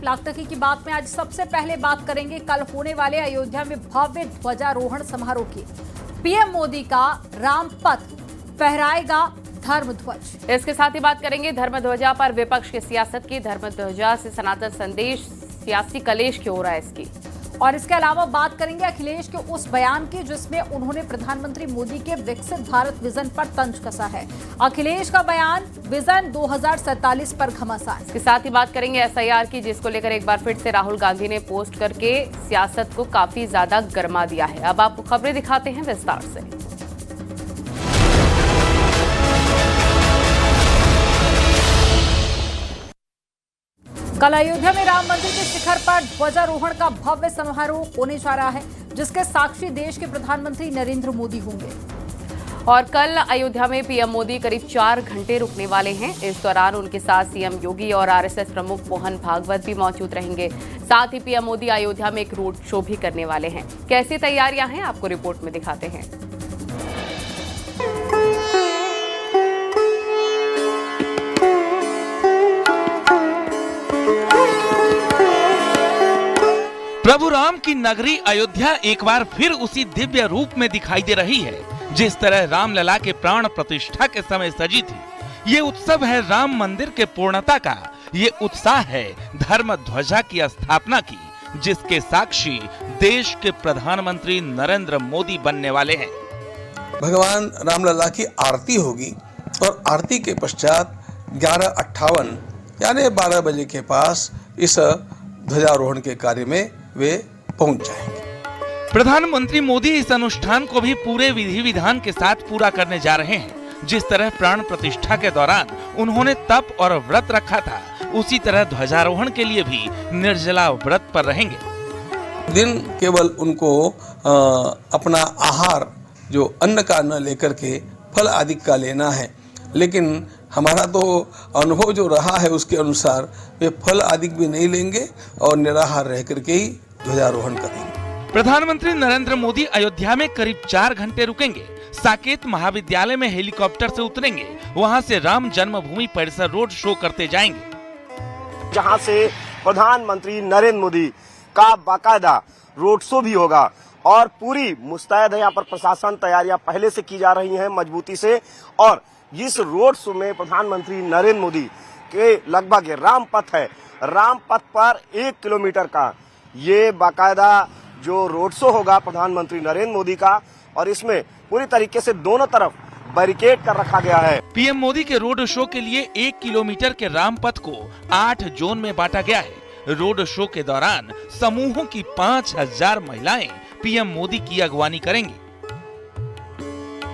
लाख तक की बात में आज सबसे पहले बात करेंगे कल होने वाले अयोध्या में भव्य ध्वजारोहण समारोह की। पीएम मोदी का रामपथ फहराएगा धर्म ध्वज। इसके साथ ही बात करेंगे धर्म ध्वजा पर विपक्ष की सियासत की। धर्म ध्वजा से सनातन संदेश, सियासी कलेश क्यों हो रहा है इसकी। और इसके अलावा बात करेंगे अखिलेश के उस बयान की जिसमें उन्होंने प्रधानमंत्री मोदी के विकसित भारत विजन पर तंज कसा है। अखिलेश का बयान विजन 2047 पर घमासान। इसके साथ ही बात करेंगे एसआईआर की, जिसको लेकर एक बार फिर से राहुल गांधी ने पोस्ट करके सियासत को काफी ज्यादा गर्मा दिया है। अब आपको खबरें दिखाते हैं विस्तार से। कल अयोध्या में राम मंदिर के शिखर पर ध्वजारोहण का भव्य समारोह होने जा रहा है, जिसके साक्षी देश के प्रधानमंत्री नरेंद्र मोदी होंगे। और कल अयोध्या में पीएम मोदी करीब 4 घंटे रुकने वाले हैं। इस दौरान उनके साथ सीएम योगी और आरएसएस प्रमुख मोहन भागवत भी मौजूद रहेंगे। साथ ही पीएम मोदी अयोध्या में एक रोड शो भी करने वाले हैं। कैसी तैयारियां हैं आपको रिपोर्ट में दिखाते हैं। प्रभु राम की नगरी अयोध्या एक बार फिर उसी दिव्य रूप में दिखाई दे रही है जिस तरह रामलला के प्राण प्रतिष्ठा के समय सजी थी। ये उत्सव है राम मंदिर के पूर्णता का। ये उत्साह है धर्म ध्वजा की स्थापना की, जिसके साक्षी देश के प्रधानमंत्री नरेंद्र मोदी बनने वाले हैं। भगवान रामलला की आरती होगी और आरती के पश्चात 11:58 यानी 12 बजे के पास इस ध्वजारोहण के कार्य में वे पहुंच जाएंगे। प्रधानमंत्री मोदी इस अनुष्ठान को भी पूरे विधि विधान के साथ पूरा करने जा रहे हैं। जिस तरह प्राण प्रतिष्ठा के दौरान उन्होंने तप और व्रत रखा था, उसी तरह ध्वजारोहण के लिए भी निर्जला व्रत पर रहेंगे। दिन केवल उनको अपना आहार जो अन्न का न लेकर के फल आदि का लेना है, लेकिन हमारा तो अनुभव जो रहा है उसके अनुसार वे फल आदि भी नहीं लेंगे और निराहार रह करके ही ध्वजारोहण करेंगे। प्रधानमंत्री नरेंद्र मोदी अयोध्या में करीब 4 घंटे रुकेंगे। साकेत महाविद्यालय में हेलीकॉप्टर से उतरेंगे, वहां से राम जन्मभूमि परिसर रोड शो करते जाएंगे, जहां से प्रधानमंत्री नरेंद्र मोदी का बाकायदा रोड शो भी होगा। और पूरी मुस्तैद है यहाँ पर प्रशासन, तैयारियां पहले से की जा रही हैं मजबूती से। और इस रोड शो में प्रधानमंत्री नरेंद्र मोदी के लगभग राम पथ है, राम पथ पर 1 किलोमीटर का ये बाकायदा जो रोड शो होगा प्रधानमंत्री नरेंद्र मोदी का, और इसमें पूरी तरीके से दोनों तरफ बैरिकेड कर रखा गया है। पीएम मोदी के रोड शो के लिए 1 किलोमीटर के राम पथ को 8 जोन में बांटा गया है। रोड शो के दौरान समूहों की 5000 महिलाएं पीएम मोदी की अगवानी करेंगी।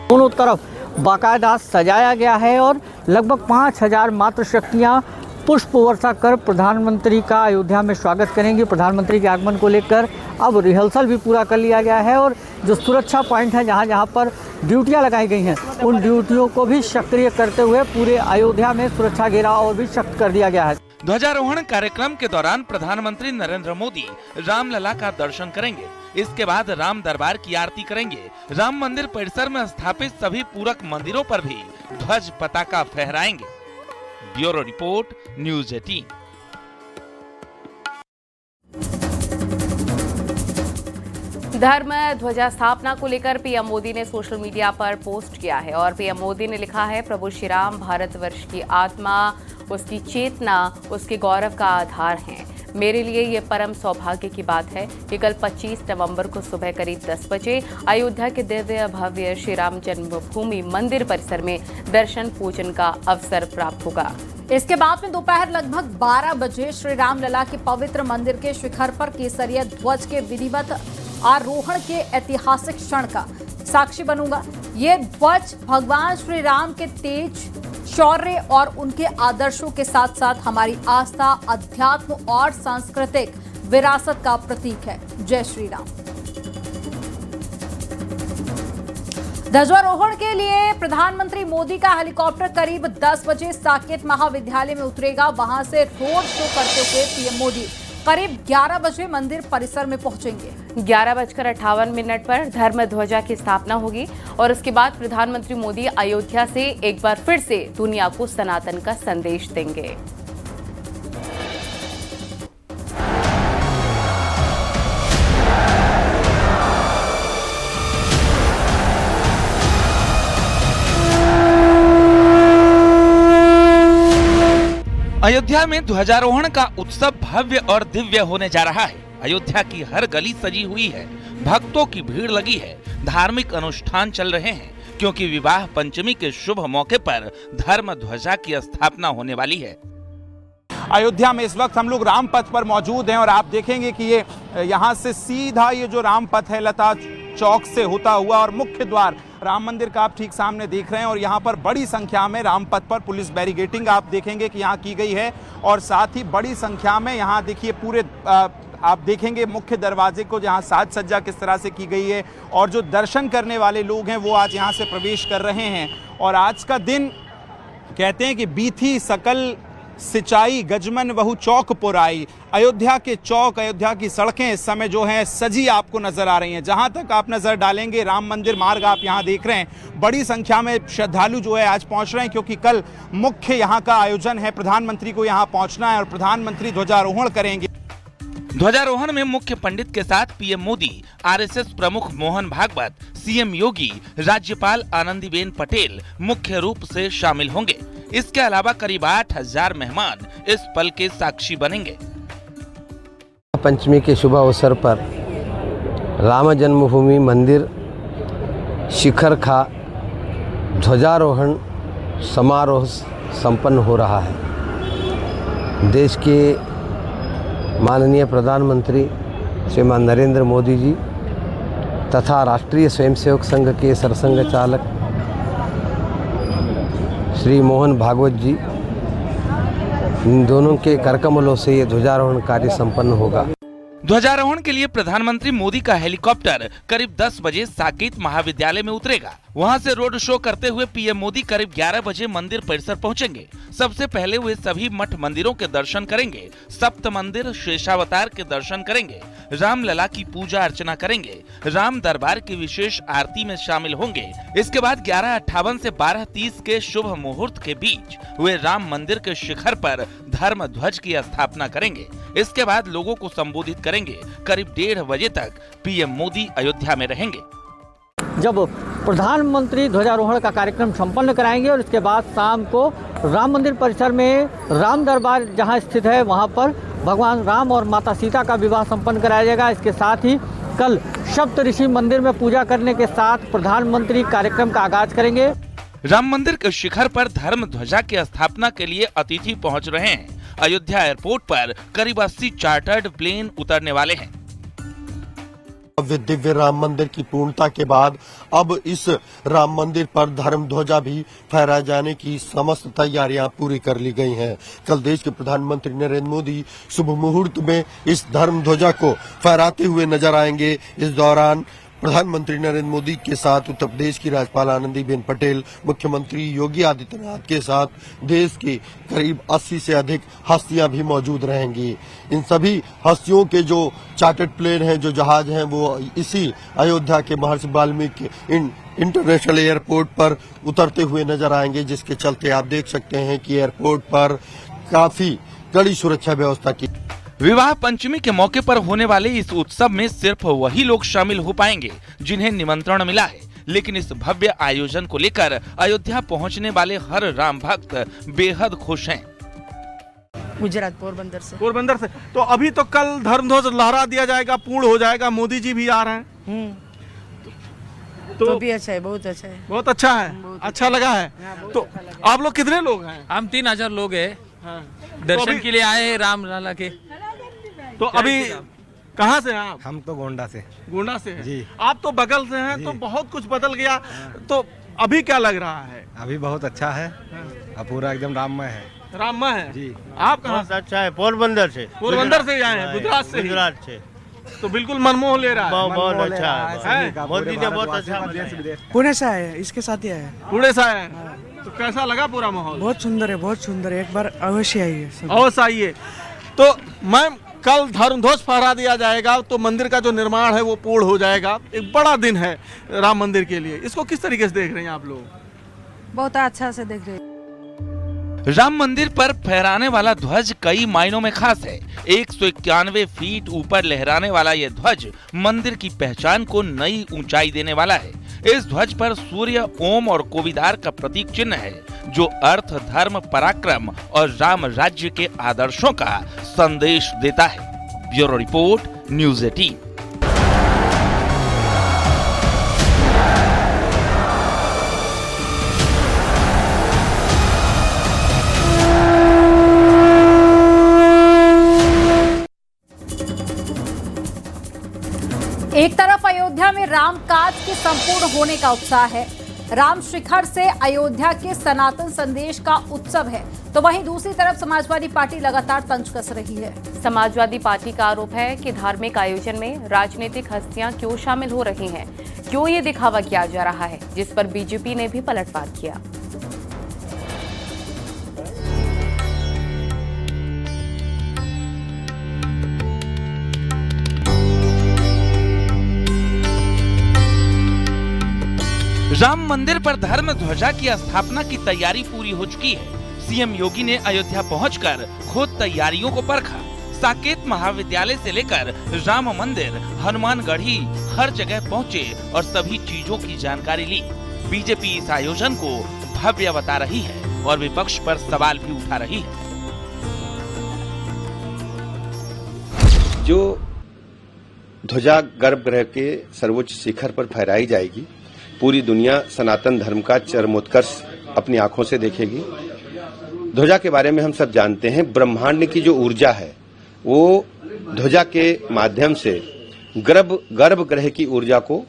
दोनों तरफ बाकायदा सजाया गया है और लगभग 5000 मातृशक्तियां पुष्प वर्षा कर प्रधानमंत्री का अयोध्या में स्वागत करेंगी। प्रधानमंत्री के आगमन को लेकर अब रिहर्सल भी पूरा कर लिया गया है और जो सुरक्षा पॉइंट है जहां जहां पर ड्यूटियां लगाई गई हैं, उन ड्यूटियों को भी सक्रिय करते हुए पूरे अयोध्या में सुरक्षा घेराव और भी सख्त कर दिया गया है। ध्वजारोहण कार्यक्रम के दौरान प्रधानमंत्री नरेंद्र मोदी रामलला का दर्शन करेंगे। इसके बाद राम दरबार की आरती करेंगे। राम मंदिर परिसर में स्थापित सभी पूरक मंदिरों पर भी ध्वज पताका फहराएंगे। Bureau report, news 18। धर्म ध्वजा स्थापना को लेकर पीएम मोदी ने सोशल मीडिया पर पोस्ट किया है और पीएम मोदी ने लिखा है, प्रभु श्री राम भारतवर्ष की आत्मा, उसकी चेतना, उसके गौरव का आधार हैं। मेरे लिए ये परम सौभाग्य की बात है कि कल 25 नवंबर को सुबह करीब 10 बजे अयोध्या के दिव्य भव्य श्री राम जन्मभूमि मंदिर परिसर में दर्शन पूजन का अवसर प्राप्त होगा। इसके बाद में दोपहर लगभग 12 बजे श्री रामलला के पवित्र मंदिर के शिखर पर केसरिया ध्वज के विधिवत आरोहण के ऐतिहासिक क्षण का साक्षी बनूंगा। ये ध्वज भगवान श्री राम के तेज, शौर्य और उनके आदर्शों के साथ साथ हमारी आस्था, अध्यात्म और सांस्कृतिक विरासत का प्रतीक है। जय श्री राम। ध्वजारोहण के लिए प्रधानमंत्री मोदी का हेलीकॉप्टर करीब 10 बजे साकेत महाविद्यालय में उतरेगा। वहां से रोड शो करते हुए पीएम मोदी करीब 11 बजे मंदिर परिसर में पहुंचेंगे। 11:58 पर धर्म ध्वजा की स्थापना होगी और उसके बाद प्रधानमंत्री मोदी अयोध्या से एक बार फिर से दुनिया को सनातन का संदेश देंगे। अयोध्या में ध्वजारोहण का उत्सव भव्य और दिव्य होने जा रहा है। अयोध्या की हर गली सजी हुई है, भक्तों की भीड़ लगी है, धार्मिक अनुष्ठान चल रहे हैं क्योंकि विवाह पंचमी के शुभ मौके पर धर्म ध्वजा की स्थापना होने वाली है। अयोध्या में इस वक्त हम लोग राम पथ पर मौजूद हैं और आप देखेंगे कि ये यहाँ से सीधा ये जो राम पथ है लता चौक से होता हुआ और मुख्य द्वार राम मंदिर का आप ठीक सामने देख रहे हैं और यहाँ पर बड़ी संख्या में राम पथ पर पुलिस बैरिकेडिंग आप देखेंगे कि यहाँ की गई है और साथ ही बड़ी संख्या में यहाँ देखिए पूरे आप देखेंगे मुख्य दरवाजे को जहाँ साज सज्जा किस तरह से की गई है और जो दर्शन करने वाले लोग हैं वो आज यहाँ से प्रवेश कर रहे हैं। और आज का दिन कहते हैं कि बीथी सकल सिंचाई गजमन वहु चौक पुराई। अयोध्या के चौक, अयोध्या की सड़कें इस समय जो हैं सजी आपको नजर आ रही हैं। जहां तक आप नजर डालेंगे राम मंदिर मार्ग आप यहां देख रहे हैं, बड़ी संख्या में श्रद्धालु जो है आज पहुंच रहे हैं क्योंकि कल मुख्य यहां का आयोजन है। प्रधानमंत्री को यहां पहुंचना है और प्रधानमंत्री ध्वजारोहण करेंगे। ध्वजारोहण में मुख्य पंडित के साथ पीएम मोदी, आरएसएस प्रमुख मोहन भागवत, सीएम योगी, राज्यपाल आनंदीबेन पटेल मुख्य रूप से शामिल होंगे। इसके अलावा करीब 8000 मेहमान इस पल के साक्षी बनेंगे। पंचमी के शुभ अवसर पर राम जन्मभूमि मंदिर शिखर का ध्वजारोहण समारोह संपन्न हो रहा है। देश के माननीय प्रधानमंत्री श्रीमान नरेंद्र मोदी जी तथा राष्ट्रीय स्वयंसेवक संघ के सरसंघ चालक श्री मोहन भागवत जी, इन दोनों के करकमलों से ये ध्वजारोहण कार्य संपन्न होगा। ध्वजारोहण के लिए प्रधानमंत्री मोदी का हेलीकॉप्टर करीब 10 बजे साकेत महाविद्यालय में उतरेगा। वहां से रोड शो करते हुए पीएम मोदी करीब 11 बजे मंदिर परिसर पहुंचेंगे। सबसे पहले वे सभी मठ मंदिरों के दर्शन करेंगे, सप्त मंदिर शेषावतार के दर्शन करेंगे, रामलला की पूजा अर्चना करेंगे, राम दरबार की विशेष आरती में शामिल होंगे। इसके बाद 11:58 से 12:30 के शुभ मुहूर्त के बीच वे राम मंदिर के शिखर पर धर्म ध्वज की स्थापना करेंगे। इसके बाद लोगों को संबोधित करेंगे। करीब 1:30 बजे तक पीएम मोदी अयोध्या में रहेंगे। जब प्रधानमंत्री ध्वजारोहण का कार्यक्रम संपन्न कराएंगे और इसके बाद शाम को राम मंदिर परिसर में राम दरबार जहां स्थित है वहां पर भगवान राम और माता सीता का विवाह संपन्न कराया जाएगा। इसके साथ ही कल सप्त ऋषि मंदिर में पूजा करने के साथ प्रधानमंत्री कार्यक्रम का आगाज करेंगे। राम मंदिर के शिखर पर धर्म ध्वजा की स्थापना के लिए अतिथि पहुंच रहे हैं। अयोध्या एयरपोर्ट पर करीब 80 चार्टर्ड प्लेन उतरने वाले हैं। भव्य दिव्य राम मंदिर की पूर्णता के बाद अब इस राम मंदिर पर धर्म ध्वजा भी फहराए जाने की समस्त तैयारियां पूरी कर ली गई हैं। कल देश के प्रधानमंत्री नरेंद्र मोदी शुभ मुहूर्त में इस धर्म ध्वजा को फहराते हुए नजर आएंगे। इस दौरान प्रधानमंत्री नरेंद्र मोदी के साथ उत्तर प्रदेश की राज्यपाल आनंदीबेन पटेल, मुख्यमंत्री योगी आदित्यनाथ के साथ देश की करीब 80 से अधिक हस्तियां भी मौजूद रहेंगी। इन सभी हस्तियों के जो चार्टर्ड प्लेन हैं, जो जहाज हैं, वो इसी अयोध्या के महर्षि वाल्मीकि इंटरनेशनल एयरपोर्ट पर उतरते हुए नजर आएंगे, जिसके चलते आप देख सकते हैं कि एयरपोर्ट पर काफी कड़ी सुरक्षा व्यवस्था की। विवाह पंचमी के मौके पर होने वाले इस उत्सव में सिर्फ वही लोग शामिल हो पाएंगे जिन्हें निमंत्रण मिला है। लेकिन इस भव्य आयोजन को लेकर अयोध्या पहुंचने वाले हर राम भक्त बेहद खुश हैं। गुजरात पोरबंदर से। पोरबंदर से। तो अभी तो कल धर्म ध्वज लहरा दिया जाएगा, पूर्ण हो जाएगा, मोदी जी भी आ रहे हैं। तो भी अच्छा है, बहुत अच्छा है। बहुत अच्छा है, अच्छा लगा है। तो आप लोग कितने लोग हैं? हम 3000 लोग हैं। दर्शन के लिए आए हैं राम लला के। तो अभी कहाँ से हैं आप? हम तो गोंडा से। गोंडा से हैं? जी। आप तो बगल से हैं, तो बहुत कुछ बदल गया। तो अभी क्या लग रहा है? अभी बहुत अच्छा है, अब पूरा एकदम राममय है। राममय है जी। आप कहाँ से? अच्छा है, पोरबंदर से। पोरबंदर से आए हैं, गुजरात से। गुजरात से। तो बिल्कुल मनमोह ले रहा है। बहुत अच्छा है, मोदी ने बहुत अच्छा। पुणे से आए, इसके साथ ही आए। पुणे से आए हैं। तो कैसा लगा पूरा माहौल? बहुत सुंदर है, बहुत सुंदर है। एक बार अवश्य आइए। अवश्य आइए। तो मैम, कल धर्म ध्वज फहरा दिया जाएगा तो मंदिर का जो निर्माण है वो पूर्ण हो जाएगा। एक बड़ा दिन है राम मंदिर के लिए, इसको किस तरीके से देख रहे हैं आप लोग? बहुत अच्छा से देख रहे हैं। राम मंदिर पर फहराने वाला ध्वज कई मायनों में खास है। 191 फीट ऊपर लहराने वाला यह ध्वज मंदिर की पहचान को नई ऊंचाई देने वाला है। इस ध्वज पर सूर्य, ओम और कोविदार का प्रतीक चिन्ह है, जो अर्थ, धर्म, पराक्रम और राम राज्य के आदर्शों का संदेश देता है। Bureau report, news 18। एक तरफ अयोध्या में राम काज के संपूर्ण होने का उत्साह है, राम शिखर से अयोध्या के सनातन संदेश का उत्सव है, तो वहीं दूसरी तरफ समाजवादी पार्टी लगातार तंज कस रही है। समाजवादी पार्टी का आरोप है कि धार्मिक आयोजन में राजनीतिक हस्तियां क्यों शामिल हो रही हैं, क्यों ये दिखावा किया जा रहा है, जिस पर बीजेपी ने भी पलटवार किया। राम मंदिर पर धर्म ध्वजा की स्थापना की तैयारी पूरी हो चुकी है। सीएम योगी ने अयोध्या पहुंचकर खुद तैयारियों को परखा। साकेत महाविद्यालय से लेकर राम मंदिर, हनुमानगढ़ी, हर जगह पहुंचे और सभी चीजों की जानकारी ली। बीजेपी इस आयोजन को भव्य बता रही है और विपक्ष पर सवाल भी उठा रही है। जो ध्वजा गर्भगृह के सर्वोच्च शिखर पर फहराई जाएगी, पूरी दुनिया सनातन धर्म का चरमोत्कर्ष अपनी आंखों से देखेगी। ध्वजा के बारे में हम सब जानते हैं, ब्रह्मांड की जो ऊर्जा है वो ध्वजा के माध्यम से गर्भगृह की ऊर्जा को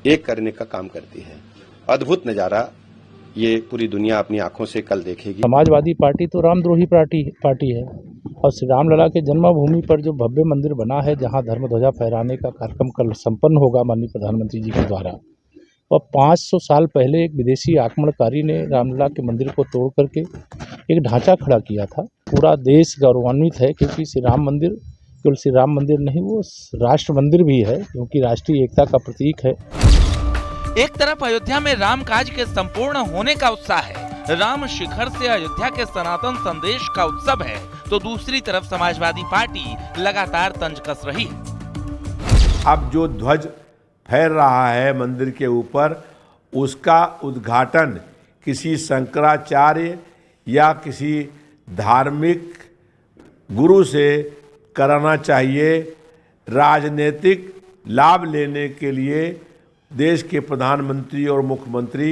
एक करने का काम करती है। अद्भुत नजारा ये पूरी दुनिया अपनी आंखों से कल देखेगी। समाजवादी पार्टी तो रामद्रोही पार्टी है और श्री रामलला के जन्मभूमि पर जो भव्य मंदिर बना है, जहां धर्म ध्वजा फहराने का कार्यक्रम कल संपन्न होगा माननीय प्रधानमंत्री जी के द्वारा, और 500 साल पहले एक विदेशी आक्रमणकारी ने रामलला के मंदिर को तोड़ करके एक ढांचा खड़ा किया था। पूरा देश गौरवान्वित है क्योंकि श्री राम मंदिर केवल श्री राम मंदिर नहीं, वो राष्ट्र मंदिर भी है, क्योंकि राष्ट्रीय एकता का प्रतीक है। एक तरफ अयोध्या में राम काज के संपूर्ण होने का उत्साह है, राम शिखर से अयोध्या के सनातन संदेश का उत्सव है, तो दूसरी तरफ समाजवादी पार्टी लगातार तंज कस रही है। अब जो ध्वज फैल रहा है मंदिर के ऊपर, उसका उद्घाटन किसी शंकराचार्य या किसी धार्मिक गुरु से कराना चाहिए। राजनीतिक लाभ लेने के लिए देश के प्रधानमंत्री और मुख्यमंत्री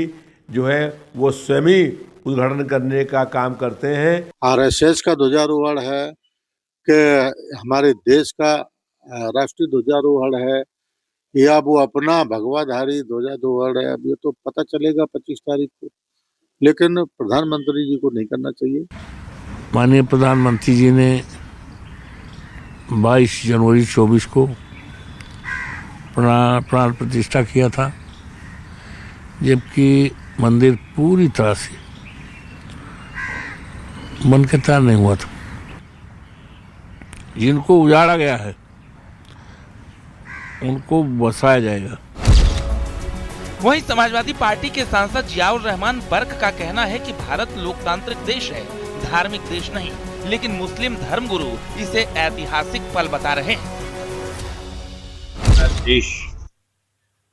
जो है वो स्वयं ही उद्घाटन करने का काम करते हैं। आरएसएस का ध्वजारोहण है कि हमारे देश का राष्ट्रीय ध्वजारोहण है या वो अपना भगवाधारी ध्वजारोहण है, अब ये तो पता चलेगा 25 तारीख को, लेकिन प्रधानमंत्री जी को नहीं करना चाहिए। माननीय प्रधानमंत्री जी ने 22 जनवरी 24 को प्राण प्रतिष्ठा किया था, जबकि मंदिर पूरी तरह से बन के तैयार नहीं हुआ था। जिनको उजाड़ा गया है उनको बसाया जाएगा। वहीं समाजवादी पार्टी के सांसद जियाउर रहमान बर्क का कहना है कि भारत लोकतांत्रिक देश है, धार्मिक देश नहीं, लेकिन मुस्लिम धर्मगुरु इसे ऐतिहासिक पल बता रहे हैं। देश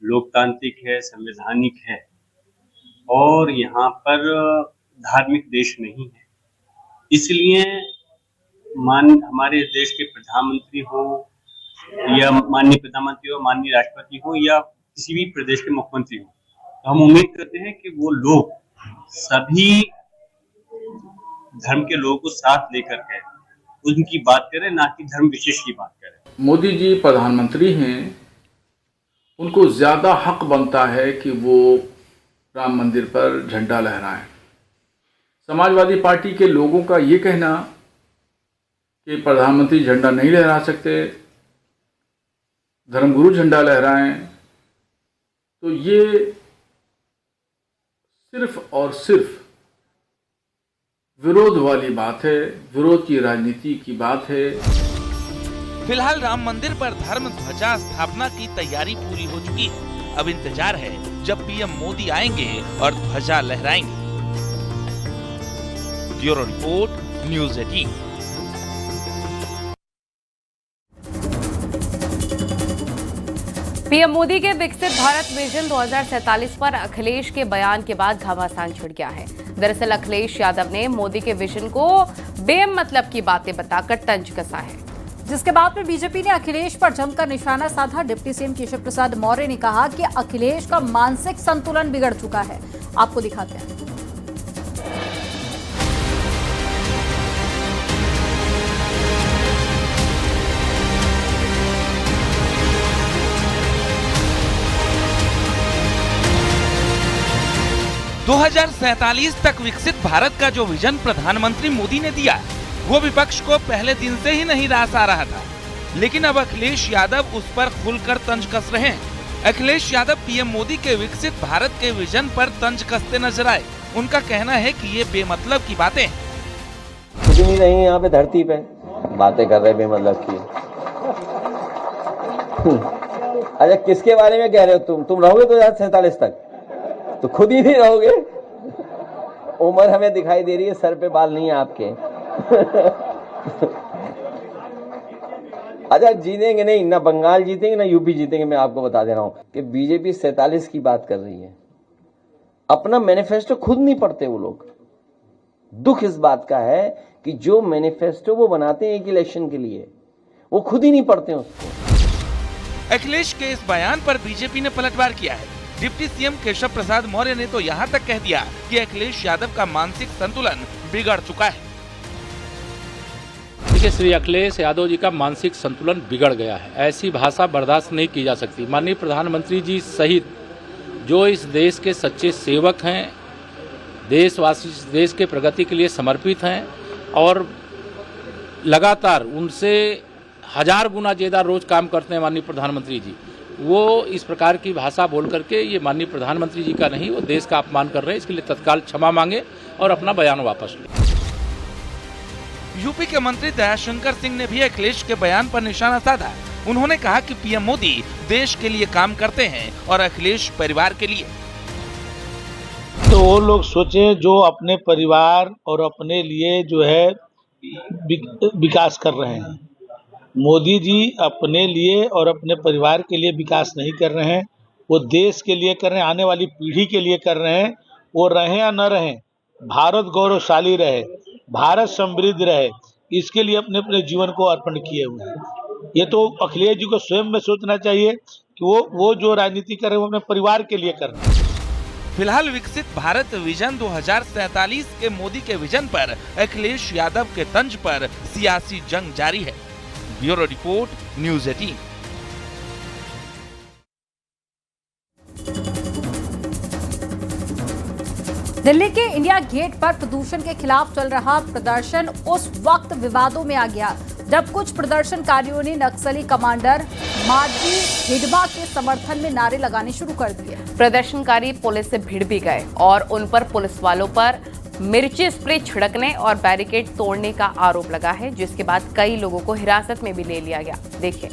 लोकतांत्रिक है, संवैधानिक है और यहाँ पर धार्मिक देश नहीं है। इसलिए हमारे देश के प्रधानमंत्री हो या माननीय प्रधानमंत्री हो, माननीय राष्ट्रपति हो या किसी भी प्रदेश के मुख्यमंत्री हो, तो हम उम्मीद करते हैं कि वो लोग सभी धर्म के लोगों को साथ लेकर के उनकी बात करें, ना कि धर्म विशेष की बात करें। मोदी जी प्रधानमंत्री हैं, उनको ज़्यादा हक बनता है कि वो राम मंदिर पर झंडा लहराएं। समाजवादी पार्टी के लोगों का ये कहना कि प्रधानमंत्री झंडा नहीं लहरा सकते, धर्मगुरु झंडा लहराएं, तो ये सिर्फ और सिर्फ विरोध वाली बात है, विरोध की राजनीति की बात है। फिलहाल राम मंदिर पर धर्म ध्वजा स्थापना की तैयारी पूरी हो चुकी है। अब इंतजार है जब पीएम मोदी आएंगे और ध्वजा लहराएंगे। Bureau report, news 18। PM Modi के विकसित भारत विजन 2047 पर अखिलेश के बयान के बाद घमासान छिड़ गया है। दरअसल अखिलेश यादव ने मोदी के विजन को बेमतलब की बातें बताकर तंज कसा है, जिसके बाद में बीजेपी ने अखिलेश पर जमकर निशाना साधा। डिप्टी सीएम केशव प्रसाद मौर्य ने कहा कि अखिलेश का मानसिक संतुलन बिगड़ चुका है। आपको दिखाते हैं। 2047 तक विकसित भारत का जो विजन प्रधानमंत्री मोदी ने दिया, वो विपक्ष को पहले दिन से ही नहीं रास आ रहा था। लेकिन अब अखिलेश यादव उस पर खुलकर तंज कस रहे हैं। अखिलेश यादव पीएम मोदी के विकसित भारत के विजन पर तंज कसते नजर आए। उनका कहना है कि ये बेमतलब की बातें हैं। कुछ भी नहीं, यहाँ पे धरती पे बातें कर रहे हैं बेमतलब की। अच्छा, किसके बारे में कह रहे हो तुम रहोगे 2047 तक? तो खुद ही नहीं रहोगे। उम्र हमें दिखाई दे रही है, सर पे बाल नहीं है आपके। अच्छा, जीतेंगे नहीं, ना बंगाल जीतेंगे ना यूपी जीतेंगे। मैं आपको बता दे रहा हूं कि बीजेपी 47 की बात कर रही है। अपना मैनिफेस्टो खुद नहीं पढ़ते वो लोग। दुख इस बात का है कि जो मैनिफेस्टो वो बनाते हैं एक इलेक्शन के लिए, वो खुद ही नहीं पढ़ते उसको। अखिलेश के इस बयान पर बीजेपी ने पलटवार किया है। डिप्टी सीएम केशव प्रसाद मौर्य ने तो यहाँ तक कह दिया कि अखिलेश यादव का मानसिक संतुलन बिगड़ चुका है। देखिए, श्री अखिलेश यादव जी का मानसिक संतुलन बिगड़ गया है। ऐसी भाषा बर्दाश्त नहीं की जा सकती। माननीय प्रधानमंत्री जी सहित जो इस देश के सच्चे सेवक हैं, देशवासी देश के प्रगति के लिए समर्पित हैं और लगातार उनसे 1000 गुना ज़्यादा रोज काम करते हैं माननीय प्रधानमंत्री जी, वो इस प्रकार की भाषा बोल करके ये माननीय प्रधानमंत्री जी का नहीं, वो देश का अपमान कर रहे हैं। इसके लिए तत्काल क्षमा मांगे और अपना बयान वापस लें। यूपी के मंत्री दयाशंकर सिंह ने भी अखिलेश के बयान पर निशाना साधा। उन्होंने कहा कि पीएम मोदी देश के लिए काम करते हैं और अखिलेश परिवार के लिए। तो वो लोग सोचे जो अपने परिवार और अपने लिए जो है विकास कर रहे हैं। मोदी जी अपने लिए और अपने परिवार के लिए विकास नहीं कर रहे हैं, वो देश के लिए कर रहे हैं, आने वाली पीढ़ी के लिए कर रहे हैं। वो रहें या न रहें, भारत गौरवशाली रहे, भारत समृद्ध रहे, इसके लिए अपने अपने जीवन को अर्पण किए हुए हैं। ये तो अखिलेश जी को स्वयं में सोचना चाहिए कि वो जो राजनीति कर रहे हैं वो अपने परिवार के लिए कर रहे हैं। फिलहाल विकसित भारत विजन 2047 के मोदी के विजन पर अखिलेश यादव के तंज पर सियासी जंग जारी है। Bureau report, news 18। दिल्ली के इंडिया गेट पर प्रदूषण के खिलाफ चल रहा प्रदर्शन उस वक्त विवादों में आ गया जब कुछ प्रदर्शनकारियों ने नक्सली कमांडर मार्जी हिडमा के समर्थन में नारे लगाने शुरू कर दिए। प्रदर्शनकारी पुलिस से भिड़ भी गए और उन पर पुलिस वालों पर मिर्ची स्प्रे छिड़कने और बैरिकेड तोड़ने का आरोप लगा है, जिसके बाद कई लोगों को हिरासत में भी ले लिया गया। देखिए।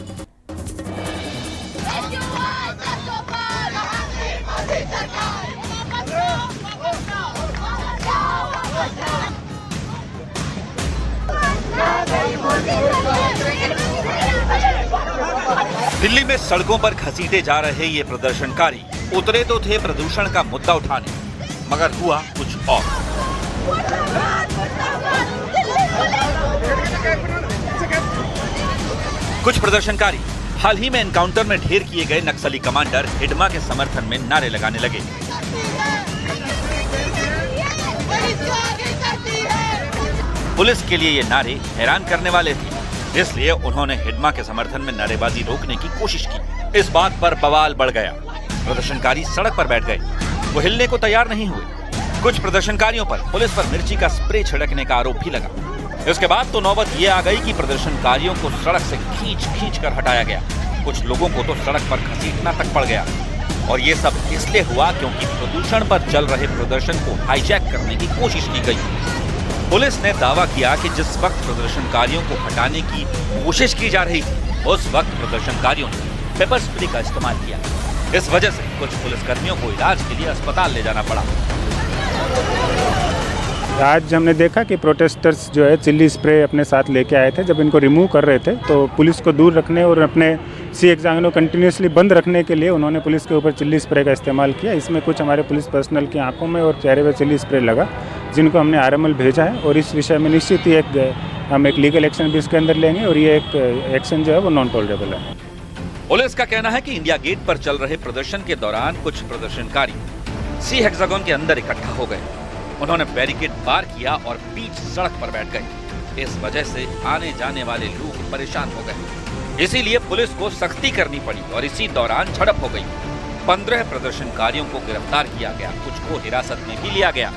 दिल्ली में सड़कों पर घसीटे जा रहे ये प्रदर्शनकारी उतरे तो थे प्रदूषण का मुद्दा उठाने, मगर हुआ कुछ और। कुछ प्रदर्शनकारी हाल ही में एनकाउंटर में ढेर किए गए नक्सली कमांडर हिडमा के समर्थन में नारे लगाने लगे। पुलिस के लिए ये नारे हैरान करने वाले थे, इसलिए उन्होंने हिडमा के समर्थन में नारेबाजी रोकने की कोशिश की। इस बात पर बवाल बढ़ गया। प्रदर्शनकारी सड़क पर बैठ गए, वो हिलने को तैयार नहीं हुए। कुछ प्रदर्शनकारियों पर पुलिस पर मिर्ची का स्प्रे छिड़कने का आरोप भी लगा। इसके बाद तो नौबत ये आ गई कि प्रदर्शनकारियों को सड़क से खींच कर हटाया गया। कुछ लोगों को तो सड़क पर घसीटना तक पड़ गया। और ये सब इसलिए हुआ क्योंकि प्रदूषण पर चल रहे प्रदर्शन को हाईजैक करने की कोशिश की गई। पुलिस ने दावा किया कि जिस वक्त प्रदर्शनकारियों को हटाने की कोशिश की जा रही थी, उस वक्त प्रदर्शनकारियों ने पेपर स्प्रे का इस्तेमाल किया। इस वजह से कुछ पुलिसकर्मियों को इलाज के लिए अस्पताल ले जाना पड़ा। आज हमने देखा कि प्रोटेस्टर्स जो है चिल्ली स्प्रे अपने साथ लेके आए थे। जब इनको रिमूव कर रहे थे तो पुलिस को दूर रखने और अपने सी हेक्सागोन को कंटिन्यूसली बंद रखने के लिए उन्होंने पुलिस के ऊपर चिल्ली स्प्रे का इस्तेमाल किया। इसमें कुछ हमारे पुलिस पर्सनल की आंखों में और चेहरे पर चिल्ली स्प्रे लगा, जिनको हमने आरएमएल भेजा है और इस विषय में निश्चित ही हम एक लीगल एक्शन भी इसके अंदर लेंगे और ये एक एक्शन जो है वो नॉन टॉलरेबल है। पुलिस का कहना है कि इंडिया गेट पर चल रहे प्रदर्शन के दौरान कुछ प्रदर्शनकारी सी हेक्सागोन के अंदर इकट्ठा हो गए। उन्होंने बैरिकेड पार किया और बीच सड़क पर बैठ गए। इस वजह से आने जाने वाले लोग परेशान हो गए, इसीलिए पुलिस को सख्ती करनी पड़ी और इसी दौरान झड़प हो गई। 15 प्रदर्शनकारियों को गिरफ्तार किया गया, कुछ को हिरासत में भी लिया गया।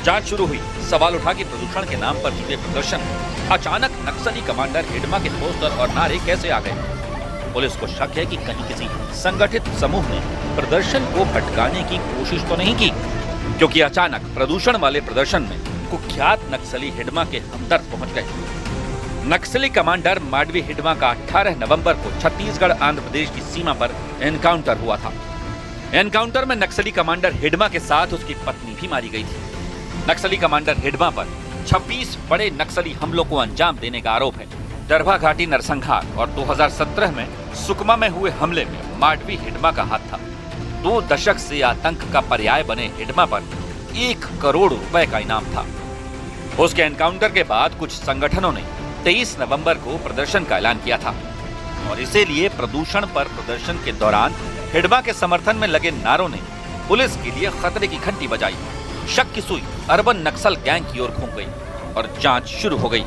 जांच शुरू हुई। सवाल उठा कि प्रदूषण के नाम पर जुटे प्रदर्शन में अचानक नक्सली कमांडर हिडमा के पोस्टर और नारे कैसे आ गए। पुलिस को शक है कि कहीं किसी संगठित समूह ने प्रदर्शन को भटकाने की कोशिश तो नहीं की, क्योंकि अचानक प्रदूषण वाले प्रदर्शन में कुख्यात नक्सली हिडमा के हमदर्द पहुंच गए। नक्सली कमांडर माडवी हिडमा का 18 नवंबर को छत्तीसगढ़ आंध्र प्रदेश की सीमा पर एनकाउंटर हुआ था। एनकाउंटर में नक्सली कमांडर हिडमा के साथ उसकी पत्नी भी मारी गई थी। नक्सली कमांडर हिडमा पर 26 बड़े नक्सली हमलों को अंजाम देने का आरोप है। दरभा घाटी नरसंहार और 2017 में सुकमा में हुए हमले में माडवी हिडमा का हाथ था। 2 दशक से आतंक का पर्याय बने हिडमा पर 1 करोड़ रुपए का इनाम था। उसके एनकाउंटर के बाद कुछ संगठनों ने 23 नवंबर को प्रदर्शन का ऐलान किया था और इसीलिए प्रदूषण पर प्रदर्शन के दौरान हिडमा के समर्थन में लगे नारों ने पुलिस के लिए खतरे की घंटी बजाई। शक की सुई अर्बन नक्सल गैंग की ओर घूम गई और जांच शुरू हो गई।